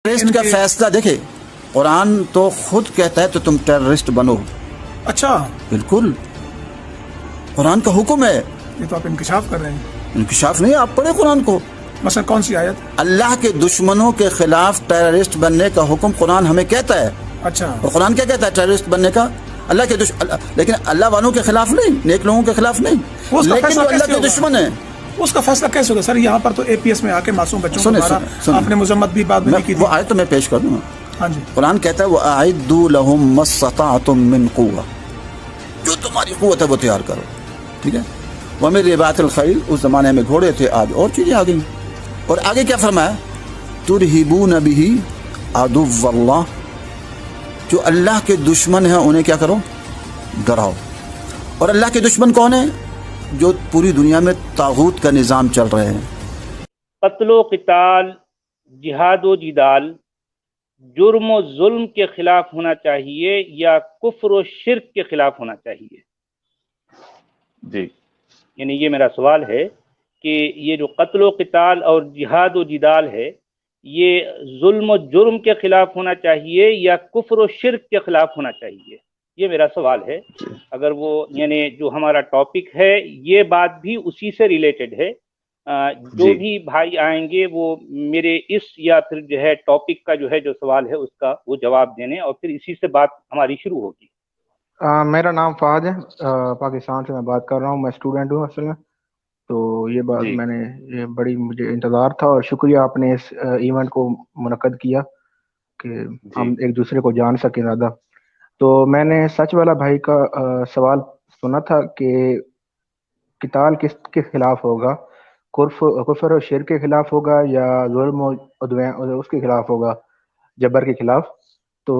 Terrorist کا فیصلہ دیکھے، قرآن تو خود کہتا ہے تو تم ٹیررسٹ بنو. اچھا، بالکل قرآن کا حکم ہے. یہ تو آپ انکشاف کر رہے ہیں. انکشاف نہیں، آپ پڑھے قرآن کو. مثلا کون سی آیت؟ اللہ کے دشمنوں کے خلاف ٹیررسٹ بننے کا حکم قرآن ہمیں کہتا ہے. اچھا، اور قرآن کیا کہتا ہے ٹیررسٹ بننے کا؟ اللہ کے لیکن اللہ والوں کے خلاف نہیں، نیک لوگوں کے خلاف نہیں، لیکن وہ اللہ کے دشمن ہیں. اس کا فیصلہ کیسے ہوگا سر؟ یہاں پر تو اے پی ایس میں آ کے معصوم بچوں کو مارا، آپ نے مذمت بھی بعد میں کی تھی. وہ آیت تو میں پیش کر دوں گا. ہاں جی. قرآن کہتا ہے وَأَعِدُّوا لَهُم مَا اسْتَطَعْتُم مِّن قُوَّةٍ، جو تمہاری قوت ہے وہ تیار کرو. ٹھیک ہے. وَمِن رِبَاطِ الْخَيْلِ، اس زمانے میں گھوڑے تھے، آج اور چیزیں آ گئی. اور آگے کیا فرمایا؟ تُرْهِبُونَ بِهِ عَدُوَّ اللَّهِ، جو اللہ کے دشمن ہیں انہیں کیا کرو؟ ڈراؤ. اور اللہ کے دشمن کون ہیں؟ جو پوری دنیا میں طاغوت کا نظام چل رہے ہیں. قتل و قتال، جہاد و جدال جرم و ظلم کے خلاف ہونا چاہیے یا کفر و شرک کے خلاف ہونا چاہیے؟ جی، یعنی یہ میرا سوال ہے کہ یہ جو قتل و قتال اور جہاد و جدال ہے، یہ ظلم و جرم کے خلاف ہونا چاہیے یا کفر و شرک کے خلاف ہونا چاہیے؟ یہ میرا سوال ہے. اگر وہ یعنی جو ہمارا ٹاپک ہے یہ بات بھی اسی سے ریلیٹڈ ہے. جو بھی بھائی آئیں گے وہ میرے اس یا پھر جو ہے ٹاپک کا جو ہے جو سوال ہے اس کا وہ جواب دینے، اور پھر اسی سے بات ہماری شروع ہوگی. میرا نام فہد ہے، پاکستان سے میں بات کر رہا ہوں. میں اسٹوڈنٹ ہوں اصل میں. تو یہ بات میں نے یہ بڑی مجھے انتظار تھا، اور شکریہ آپ نے اس ایونٹ کو منعقد کیا کہ ہم ایک دوسرے کو جان سکیں زیادہ. تو میں نے سچ والا بھائی کا سوال سنا تھا کہ قتال کس کے خلاف ہوگا؟ کفر و شرک کے خلاف ہوگا یا ظلم و عدوان اس کے خلاف ہوگا، جبر کے خلاف؟ تو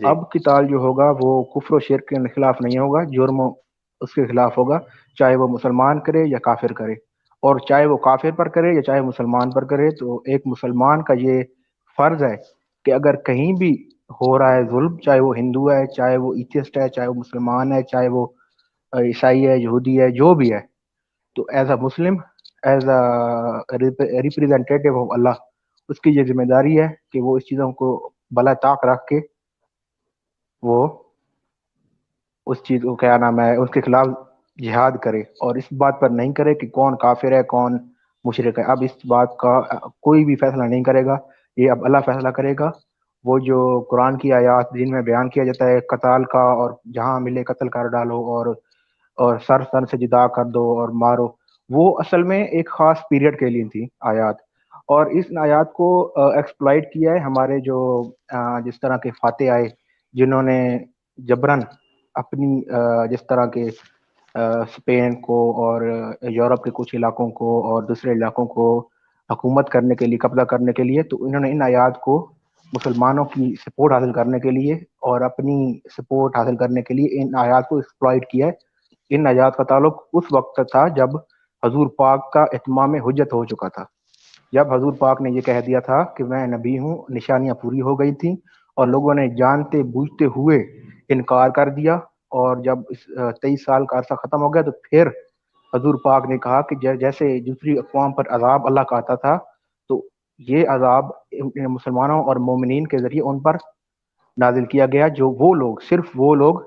اب قتال جو ہوگا وہ کفر و شرک کے خلاف نہیں ہوگا، جرم اس کے خلاف ہوگا، چاہے وہ مسلمان کرے یا کافر کرے. اور چاہے وہ کافر پر کرے یا چاہے مسلمان پر کرے، تو ایک مسلمان کا یہ فرض ہے کہ اگر کہیں بھی ہو رہا ہے ظلم، چاہے وہ ہندو ہے، چاہے وہ ایتھسٹ ہے، چاہے وہ مسلمان ہے، چاہے وہ عیسائی ہے، یہودی ہے، جو بھی ہے، تو as a Muslim, as a representative of اللہ، اس کی یہ ذمہ داری ہے کہ وہ اس چیزوں کو بلا طاق رکھ کے وہ اس چیز کو کیا نام ہے اس کے خلاف جہاد کرے، اور اس بات پر نہیں کرے کہ کون کافر ہے کون مشرک ہے. اب اس بات کا کوئی بھی فیصلہ نہیں کرے گا، یہ اب اللہ فیصلہ کرے گا. وہ جو قرآن کی آیات جن میں بیان کیا جاتا ہے قتال کا، اور جہاں ملے قتل کر ڈالو، اور سر سے جدا کر دو اور مارو، وہ اصل میں ایک خاص پیریڈ کے لیے تھی آیات. اور اس آیات کو ایکسپلائٹ کیا ہے ہمارے جو جس طرح کے فاتح آئے، جنہوں نے جبراً اپنی جس طرح کے اسپین کو اور یورپ کے کچھ علاقوں کو اور دوسرے علاقوں کو حکومت کرنے کے لیے، قبضہ کرنے کے لیے، تو انہوں نے ان آیات کو مسلمانوں کی سپورٹ حاصل کرنے کے لیے اور اپنی سپورٹ حاصل کرنے کے لیے ان آیات کو ایکسپلائٹ کیا ہے. ان آیات کا تعلق اس وقت تھا جب حضور پاک کا اتمام حجت ہو چکا تھا، جب حضور پاک نے یہ کہہ دیا تھا کہ میں نبی ہوں، نشانیاں پوری ہو گئی تھیں، اور لوگوں نے جانتے بوجھتے ہوئے انکار کر دیا. اور جب 23 سال کا عرصہ ختم ہو گیا تو پھر حضور پاک نے کہا کہ جیسے دوسری اقوام پر عذاب اللہ کا آتا تھا، تو یہ عذاب مسلمانوں اور مومنین کے ذریعے ان پر نازل کیا گیا، جو وہ لوگ، صرف وہ لوگ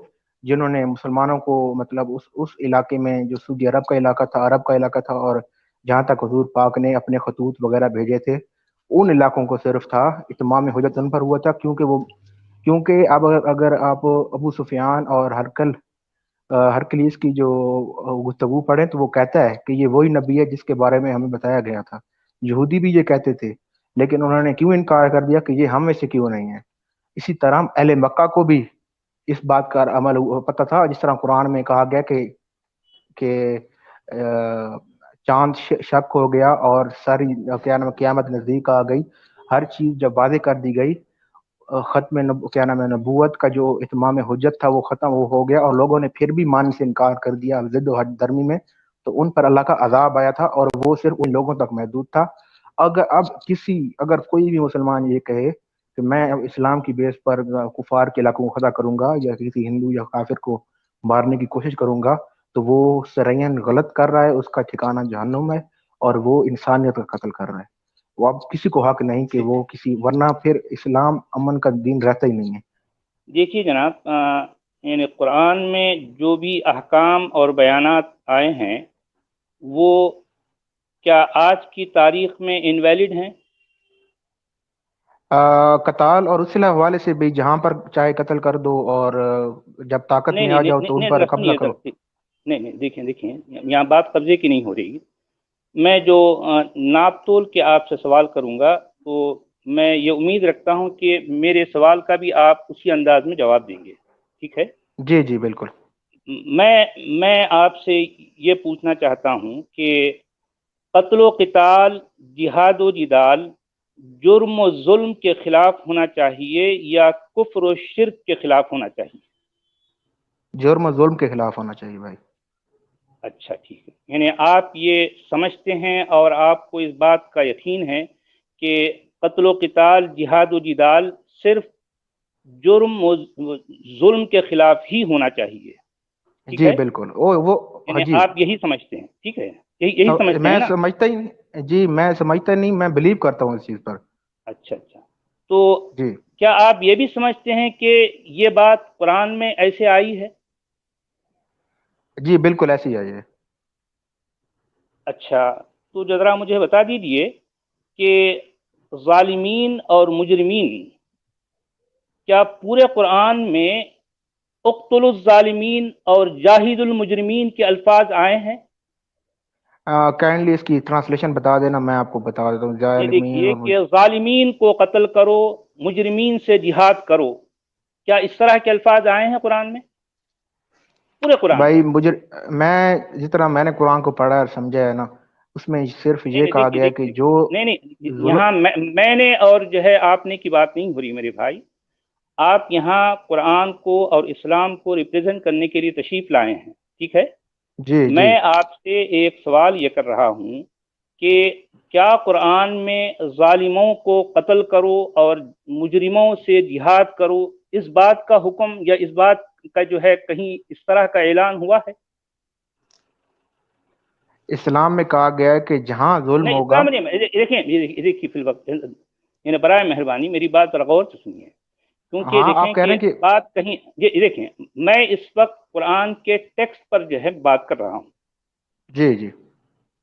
جنہوں نے مسلمانوں کو مطلب اس علاقے میں جو سعودی عرب کا علاقہ تھا، عرب کا علاقہ تھا، اور جہاں تک حضور پاک نے اپنے خطوط وغیرہ بھیجے تھے، ان علاقوں کو صرف تھا اتمام حجت ان پر ہوا تھا. کیونکہ اب اگر آپ ابو سفیان اور ہرکلیس کی جو گفتگو پڑھیں تو وہ کہتا ہے کہ یہ وہی نبی ہے جس کے بارے میں ہمیں بتایا گیا تھا. یہودی بھی یہ کہتے تھے، لیکن انہوں نے کیوں انکار کر دیا کہ یہ ہم میں سے کیوں نہیں ہے. اسی طرح اہل مکہ کو بھی اس بات کا عمل پتہ تھا، جس طرح قرآن میں کہا گیا کہ چاند شک ہو گیا اور ساری قیامت نزدیک آ گئی. ہر چیز جب واضح کر دی گئی، ختم نبوت کا جو اتمام حجت تھا وہ ختم ہو گیا، اور لوگوں نے پھر بھی مان سے انکار کر دیا ضد و حد درمی میں، تو ان پر اللہ کا عذاب آیا تھا، اور وہ صرف ان لوگوں تک محدود تھا. اگر کوئی بھی مسلمان یہ کہے کہ میں اسلام کی بیس پر کفار کے علاقوں کو فتح کروں گا یا کسی ہندو یا کافر کو مارنے کی کوشش کروں گا، تو وہ سرعین غلط کر رہا ہے، اس کا ٹھکانہ جہنم ہے، اور وہ انسانیت کا قتل کر رہا ہے. وہ اب کسی کو حق نہیں کہ وہ کسی، ورنہ پھر اسلام امن کا دین رہتا ہی نہیں ہے۔ دیکھیے جناب، یعنی قرآن میں جو بھی احکام اور بیانات آئے ہیں وہ کیا آج کی تاریخ میں انویلڈ ہیں؟ قتال اور اس حوالے سے بھی جہاں پر چاہے قتل کر دو، اور جب طاقت میں آ جاؤ تو ان پر قبضہ کرو۔ نہیں، دیکھیں یہاں بات قبضے کی نہیں ہو رہی۔ میں جو ناپ تول کے آپ سے سوال کروں گا تو میں یہ امید رکھتا ہوں کہ میرے سوال کا بھی آپ اسی انداز میں جواب دیں گے، ٹھیک ہے؟ جی جی بالکل۔ میں آپ سے یہ پوچھنا چاہتا ہوں کہ قتل و قتال، جہاد و جدال جرم و ظلم کے خلاف ہونا چاہیے یا کفر و شرک کے خلاف ہونا چاہیے؟ جرم و ظلم کے خلاف ہونا چاہیے بھائی۔ اچھا ٹھیک ہے، یعنی آپ یہ سمجھتے ہیں اور آپ کو اس بات کا یقین ہے کہ قتل و قتال، جہاد و جدال صرف جرم و ظلم کے خلاف ہی ہونا چاہیے؟ جی بالکل، وہ یعنی آپ یہی سمجھتے ہیں، ٹھیک ہے؟ یہی سمجھتے ہیں میں نا؟ سمجھتا ہی جی، میں سمجھتا نہیں، میں بلیو کرتا ہوں اس چیز پر۔ اچھا تو جی کیا آپ یہ بھی سمجھتے ہیں کہ یہ بات قرآن میں ایسے آئی ہے؟ جی بالکل ایسی ہے یہ۔ اچھا تو ذرا مجھے بتا دیجئے کہ ظالمین اور مجرمین، کیا پورے قرآن میں اقتلوا الظالمین اور جاہدوا المجرمین کے الفاظ آئے ہیں؟ کائنڈلی اس کی ٹرانسلیشن بتا دینا، میں آپ کو بتا دیتا ہوں۔ یہ ظالمین دیکھیے اور کہ ظالمین کو قتل کرو، مجرمین سے جہاد کرو، کیا اس طرح کے الفاظ آئے ہیں قرآن میں؟ پورے قرآن بھائی مجھے، میں جس طرح میں نے قرآن کو پڑھا اور سمجھا ہے نا، اس میں صرف یہ کہا گیا ہے کہ جو نہیں یہاں میں نے اور جو ہے آپ نے کی بات نہیں ہو رہی میرے بھائی۔ آپ یہاں قرآن کو اور اسلام کو ریپریزنٹ کرنے کے لیے تشریف لائے ہیں، ٹھیک ہے؟ جی جی میں آپ سے ایک سوال یہ کر رہا ہوں کہ کیا قرآن میں ظالموں کو قتل کرو اور مجرموں سے جہاد کرو، اس بات کا حکم یا اس بات کا جو ہے کہیں اس طرح کا اعلان ہوا ہے؟ اسلام میں کہا گیا ہے کہ جہاں ظلم نہیں، ہوگا۔ اسلام نہیں، دیکھیے فی الوقت یعنی برائے مہربانی میری بات پر غور سے سنیے، کیونکہ ہاں دیکھیں آپ کہہ رہے کہ ہیں کہ بات کہیں یہ دیکھیں، میں اس وقت قرآن کے ٹیکسٹ پر جو ہے بات کر رہا ہوں، جی جی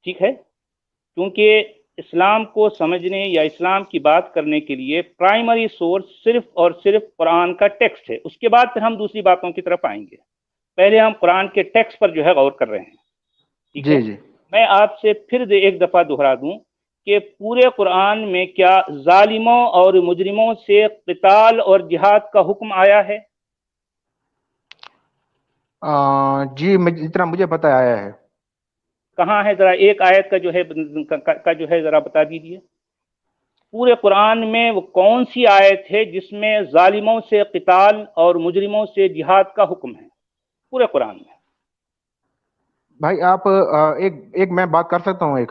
ٹھیک ہے؟ کیونکہ اسلام کو سمجھنے یا اسلام کی بات کرنے کے لیے پرائمری سورس صرف اور صرف قرآن کا ٹیکسٹ ہے، اس کے بعد پھر ہم دوسری باتوں کی طرف آئیں گے۔ پہلے ہم قرآن کے ٹیکسٹ پر جو ہے غور کر رہے ہیں، ٹھیک ہے؟ جی جی میں آپ سے پھر ایک دفعہ دہرا دوں کہ پورے قرآن میں کیا ظالموں اور مجرموں سے قتال اور جہاد کا حکم آیا ہے؟ جی جتنا مجھے پتہ آیا ہے۔ کہاں ہے؟ ذرا ایک آیت کا جو ہے ذرا بتا دیجیے۔ پورے قرآن میں وہ کون سی آیت ہے جس میں ظالموں سے قتال اور مجرموں سے جہاد کا حکم ہے پورے قرآن میں؟ بھائی آپ ایک میں بات کر سکتا ہوں؟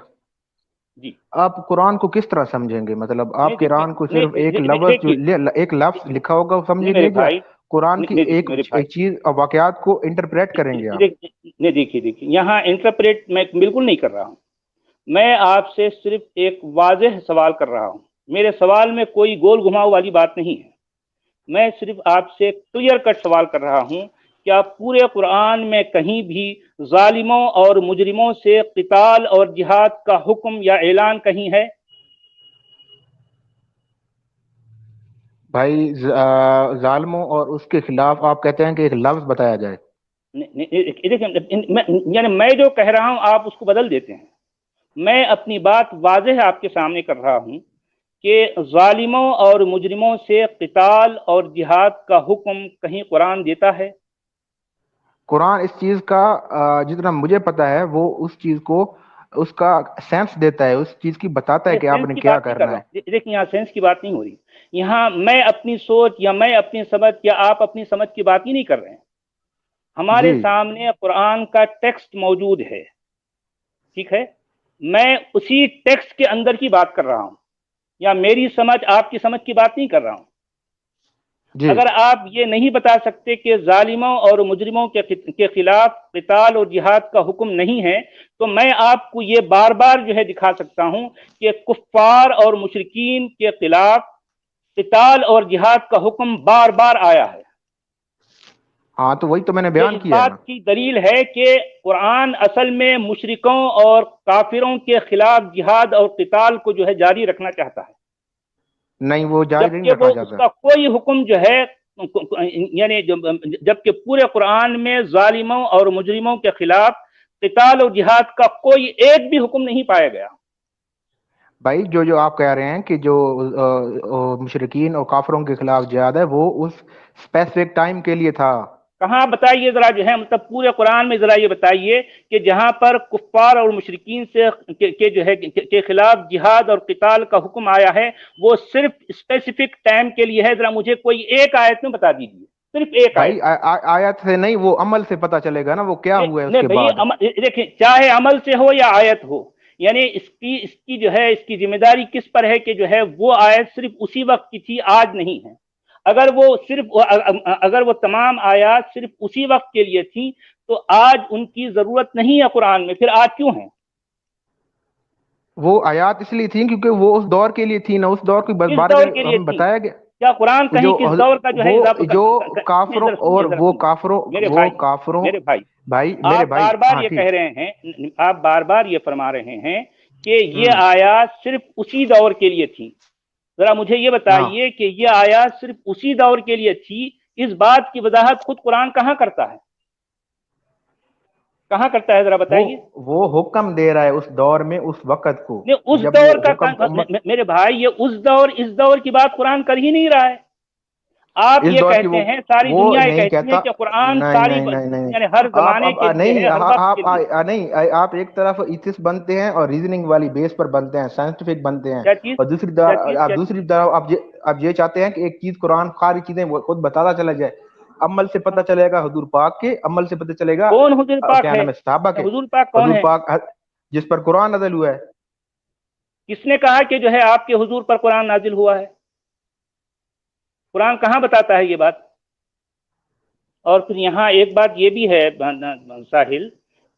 جی آپ قرآن کو کس طرح سمجھیں گے؟ مطلب آپ قرآن کو صرف ایک لفظ لکھا ہوگا وہ سمجھیں گے، یا قرآن کی ایک چیز واقعات کو انٹرپریٹ کریں گے آپ؟ نہیں، دیکھیے یہاں انٹرپریٹ میں بالکل نہیں کر رہا ہوں، میں آپ سے صرف ایک واضح سوال کر رہا ہوں، میرے سوال میں کوئی گول گھماؤ والی بات نہیں ہے، میں صرف آپ سے کلیئر کٹ سوال کر رہا ہوں، کیا پورے قرآن میں کہیں بھی ظالموں اور مجرموں سے قتال اور جہاد کا حکم یا اعلان کہیں ہے؟ بھائی ظالموں اور اس کے خلاف آپ کہتے ہیں کہ ایک لفظ بتایا جائے؟ یعنی میں جو کہہ رہا ہوں آپ اس کو بدل دیتے ہیں، میں اپنی بات واضح آپ کے سامنے کر رہا ہوں کہ ظالموں اور مجرموں سے قتال اور جہاد کا حکم کہیں قرآن دیتا ہے؟ قرآن اس چیز کا جتنا مجھے پتا ہے وہ اس چیز کو اس کا سینس دیتا ہے، اس چیز کی بتاتا ہے کہ آپ نے کیا کرنا ہے۔ دیکھیں یہاں سینس کی بات نہیں ہو رہی، یہاں میں اپنی سوچ یا میں اپنی سمجھ یا آپ اپنی سمجھ کی بات ہی نہیں کر رہے ہیں، ہمارے جی سامنے قرآن کا ٹیکسٹ موجود ہے، ٹھیک ہے؟ میں اسی ٹیکسٹ کے اندر کی بات کر رہا ہوں، یا میری سمجھ آپ کی سمجھ کی بات نہیں کر رہا ہوں۔ اگر آپ یہ نہیں بتا سکتے کہ ظالموں اور مجرموں کے خلاف قتال اور جہاد کا حکم نہیں ہے، تو میں آپ کو یہ بار بار جو ہے دکھا سکتا ہوں کہ کفار اور مشرکین کے خلاف قتال اور جہاد کا حکم بار بار آیا ہے۔ ہاں تو وہی تو میں نے بیان کیا۔ اس بات کی دلیل ہے کہ قرآن اصل میں مشرکوں اور کافروں کے خلاف جہاد اور قتال کو جو ہے جاری رکھنا چاہتا ہے، نہیں وہ جاری نہیں رکھنا چاہتا۔ اس کا کوئی حکم جو ہے، یعنی جبکہ پورے قرآن میں ظالموں اور مجرموں کے خلاف قتال اور جہاد کا کوئی ایک بھی حکم نہیں پایا گیا۔ بھائی جو آپ کہہ رہے ہیں کہ جو مشرکین اور کافروں کے خلاف جہاد ہے وہ اس اسپیسیفک ٹائم کے لیے تھا، کہاں بتائیے ذرا جو ہے، مطلب پورے قرآن میں ذرا یہ بتائیے کہ جہاں پر کفار اور مشرکین کے جو ہے کے خلاف جہاد اور قتال کا حکم آیا ہے وہ صرف اسپیسیفک ٹائم کے لیے ہے، ذرا مجھے کوئی ایک آیت میں بتا دیجیے، صرف ایک آیت۔ آیت سے نہیں، وہ عمل سے پتہ چلے گا نا وہ کیا ہوا ہے اس کے بعد۔ دیکھیں، چاہے عمل سے ہو یا آیت ہو، یعنی اس کی جو ہے اس کی ذمہ داری کس پر ہے کہ جو ہے وہ آیت صرف اسی وقت کی تھی، آج نہیں ہے۔ اگر وہ تمام آیات صرف اسی وقت کے لیے تھیں تو آج ان کی ضرورت نہیں ہے قرآن میں، پھر آج کیوں ہیں؟ وہ آیات اس لیے تھیں کیونکہ وہ اس دور کے لیے تھی نا، اس دور کے بارے میں ہمیں بتایا گیا۔ کیا قرآن کہیں کس دور کا جو ہے جو کافروں اور وہ کافروں میرے بھائی بار بار یہ کہہ رہے ہیں، آپ بار بار یہ فرما رہے ہیں کہ یہ آیات صرف اسی دور کے لیے تھی، ذرا مجھے یہ بتائیے کہ یہ آیات صرف اسی دور کے لیے تھی، اس بات کی وضاحت خود قرآن کہاں کرتا ہے؟ کہاں کرتا ہے ذرا بتائیے؟ وہ حکم دے رہا ہے اس دور میں، اس وقت کو، اس دور کا میرے بھائی، یہ اس دور کی بات قرآن کر ہی نہیں رہا ہے۔ آپ یہ کہتے ہیں، ساری دنیا یہ کہتی ہے کہ قرآن ساری یعنی ہر زمانے کے نہیں، آپ ایک طرف ایتھسٹ بنتے ہیں اور ریزننگ والی بیس پر بنتے ہیں، سائنٹیفک بنتے ہیں، اور دوسری طرف آپ یہ چاہتے ہیں کہ ایک چیز قرآن ساری چیزیں خود بتاتا چلا جائے، عمل سے پتہ چلے گا حضور پاک کے، عمل سے پتہ چلے گا کون حضور پاک ہے؟ صحابہ کے۔ حضور پاک کون ہے؟ حضور پاک جس پر قرآن نازل ہوا ہے۔ کس نے کہا کہ جو ہے آپ کے حضور پر قرآن نازل ہوا ہے؟ قرآن کہاں بتاتا ہے یہ بات؟ اور پھر یہاں ایک بات یہ بھی ہے ساحل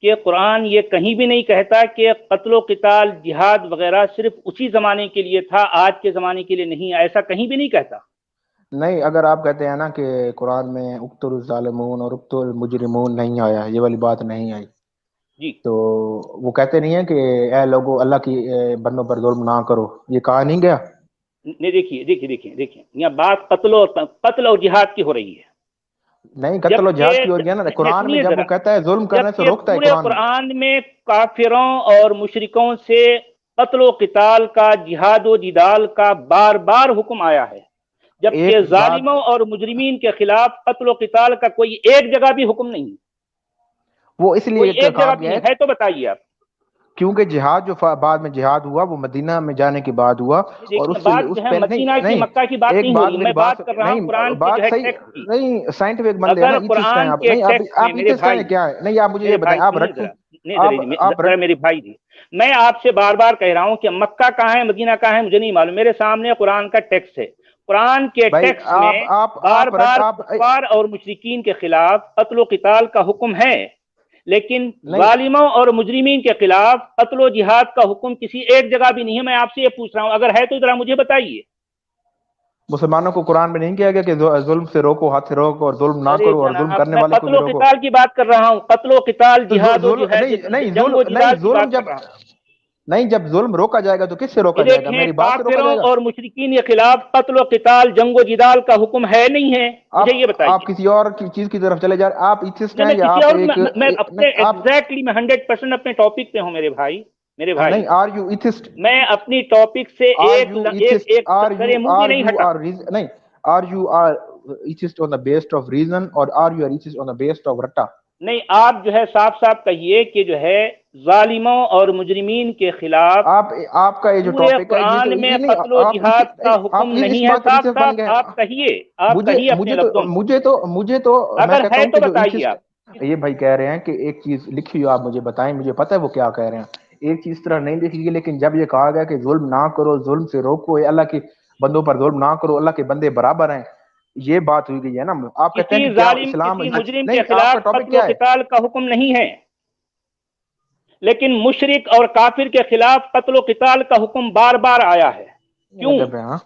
کہ قرآن یہ کہیں بھی نہیں کہتا کہ قتل و قتال، جہاد وغیرہ صرف اسی زمانے کے لیے تھا، آج کے زمانے کے لیے نہیں، ایسا کہیں بھی نہیں کہتا۔ نہیں، اگر آپ کہتے ہیں نا کہ قرآن میں اقتلوا الظالمون اور اقتلوا المجرمون نہیں آیا، یہ والی بات نہیں آئی جی، تو وہ کہتے نہیں ہیں کہ اے لوگو اللہ کی بندوں پر ظلم نہ کرو، یہ کہا نہیں گیا؟ نہیں، دیکھیے یہاں بات قتل اور جہاد کی ہو رہی ہے۔ نہیں، قتل و جہاد کی ہو رہی ہے نا، قرآن میں جب وہ کہتا ہے ظلم کرنے سے روکتا ہے قرآن میں کافروں اور مشرکوں سے قتل و قتال کا، جہاد و جدال کا بار بار حکم آیا ہے، جبکہ ظالموں اور مجرمین کے خلاف قتل و قتال کا کوئی ایک جگہ بھی حکم نہیں، وہ اس لیے ایک جگہ بھی ہے تو بتائیے آپ۔ کیونکہ جہاد جو بعد میں جہاد ہوا وہ مدینہ میں جانے کے بعد ہوا، اور اس پہ مدینہ کی، مکہ کی بات نہیں ہو رہی، میں بات کر رہا ہوں قرآن کی جو ہے ٹیکسٹ کی۔ نہیں، سائنٹیفک بندے ہیں، قرآن کے ٹیکسٹ میں میرے بھائی کیا ہے؟ نہیں، آپ مجھے یہ بتائیں، آپ میرے بھائی جی، میں آپ سے بار بار کہہ رہا ہوں کہ مکہ کہاں ہے، مدینہ کہاں ہے، مجھے نہیں معلوم، میرے سامنے قرآن کا ٹیکسٹ ہے، قرآن کے ٹیکسٹ میں بار بار کفار اور مشرکین کے خلاف قتل و قتال کا حکم ہے، لیکن ظالموں اور مجرمین کے خلاف قتل و جہاد کا حکم کسی ایک جگہ بھی نہیں ہے۔ میں آپ سے یہ پوچھ رہا ہوں، اگر ہے تو ذرا مجھے بتائیے۔ مسلمانوں کو قرآن میں نہیں کہا گیا کہ ظلم سے روکو، ہاتھ سے روکو اور ظلم نہ کرو، اور ظلم کرنے والے کو بھی روکو؟ قتل و قتال کی بات کر رہا ہوں، قتل و قتال، جہاد و جہاد۔ نہیں، جب ظلم روکا جائے گا تو کس سے روکا جائے گا؟ میری بات سے روکا جائے گا؟ اور مشرکین کے خلاف قتل و قتال، جنگ و جدال کا حکم ہے نہیں ہے؟ مجھے یہ بتائیے۔ آپ کسی اور چیز کی طرف چلے جا رہے، آپ ایتھسٹ ہیں یا آپ میں اپنے ایگزیکٹلی میں 100% اپنے ٹاپک پہ ہوں میرے بھائی۔ نہیں، آر یو ایتھسٹ؟ میں اپنی ٹاپک سے ایک نہیں ہٹا۔ نہیں، are you atheist on the based of reason اور are you atheist on the based of رٹا؟ نہیں، آپ جو ہے صاف صاف کہیے کہ جو ہے ظالموں اور مجرمین کے خلاف آپ کا یہ جو ٹاپک ہے قرآن میں قتل و جہاد کا حکم نہیں ہے، صاف صاف آپ کہیے، اپنے لفظوں میں۔ مجھے تو اگر ہے تو بتائیے آپ۔ یہ بھائی کہہ رہے ہیں کہ ایک چیز لکھی ہو، آپ مجھے بتائیں، مجھے پتہ ہے وہ کیا کہہ رہے ہیں، ایک چیز طرح نہیں لکھی گئی، لیکن جب یہ کہا گیا کہ ظلم نہ کرو، ظلم سے روکو، اللہ کے بندوں پر ظلم نہ کرو، اللہ کے بندے برابر ہیں، یہ بات ہوئی گئی ہے نا. آپ کہتے ہیں کسی کہ کیا ظالم اسلام کسی مجرم نہیں، کے آپ کا خلاف ٹاپک قتل کیا و ہے؟ قتال کا حکم نہیں ہے، لیکن مشرک اور کافر کے خلاف قتل و قتال کا حکم بار بار آیا ہے. کیوں؟ ادب ہے، ہاں.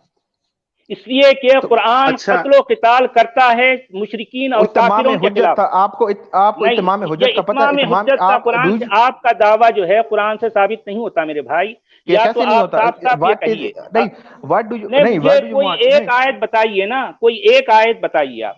اس لیے کہ تو قرآن اچھا قتل و قتال کرتا ہے مشرکین اور اتمام کافروں کے حجت خلاف. کا آپ کو نہیں، اتمام حجت یہ کا پتہ ہے؟ اتمام حجت کا قرآن سے آپ کا دعویٰ جو ہے قرآن سے ثابت نہیں ہوتا میرے بھائی. یہ یا تو کیسے نہیں آپ ہوتا؟ صاف صاف یہ کہیے. نہیں، واٹ ڈو یو نہیں، نہیں مجھے واٹ ڈو یو کوئی وانٹ؟ ایک آیت بتائیے نا، کوئی ایک آیت بتائیے آپ.